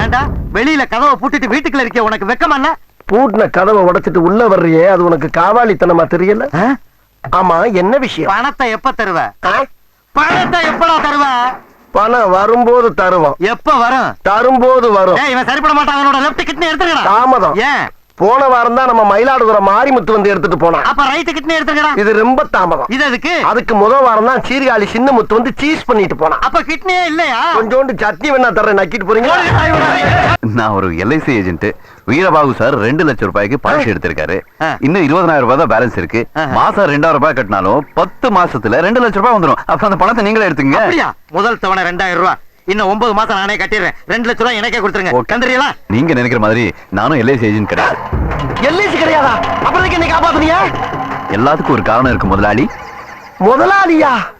ஏண்டா வெளியில கதவை பூட்டிட்டு வீட்டுக்குள்ள இருக்க உனக்கு வெக்கமா இல்ல? பூட்டின கதவை உடைச்சிட்டு உள்ள வர்றியே, அது உனக்கு காவாலித்தனமா தெரியல? ஆமா, என்ன விஷயம்? பணத்தை எப்ப தருவ? பணத்தை எப்படா தருவ? பணம் வரும்போது தருவோம். எப்ப வரும்? தரும்போது வரும். இவன் சரிப்பட மாட்டாங்க. லெஃப்ட் கிட்னி எடுத்துக்கடா. தாமதம். ஏன்? போன வாரம் தான் நம்ம மயிலாடுதுறை மாரிமுத்து வந்து எடுத்துட்டு போனான். அப்ப ரைட் கிட்னி எடுத்துக்கடா. இது ரொம்ப தாமதம். இது எதுக்கு? அதுக்கு முதல் வாரம் தான் சீர்காழி சின்ன முத்து வந்து சீஸ் பண்ணிட்டு போனான். அப்ப கிட்னியே இல்லையா? கொஞ்சோண்டு சட்னி வேணா தர்றேன், நக்கிட்டு போறீங்க. நான் ஒரு எல்ஐசி ஏஜென்ட். வீரபாபு சார் 2 லட்சம் ரூபாய்க்கு பாலிசி எடுத்திருக்காரு. இன்னும் 20,000 ரூபாய் தான் பேலன்ஸ் இருக்கு. மாசம் 2,000 ரூபாய் கட்டினாலும் 10 மாசத்துல 2 லட்சம் ரூபாய் வந்துடும். அப்ப அந்த பணத்தை நீங்களே எடுத்துங்க. முதல் தவணை 2,000 ரூபாய். இன்னும் 9 மாசம் நானே கட்டிடுறேன். 2 லட்சம் ரூபாய் எனக்கே கொடுத்துருங்க. கண்டறியலா? நீங்க நினைக்கிற மாதிரி நானும் எல்ஐசி ஏஜென்ட் கிடையாது. எல்ஐசி கிடையாதா? அப்புறம் என்ன காப்பாத்துறீங்க? எல்லாத்துக்கும் ஒரு காரணம் இருக்கு முதலாளி. முதலாளியா?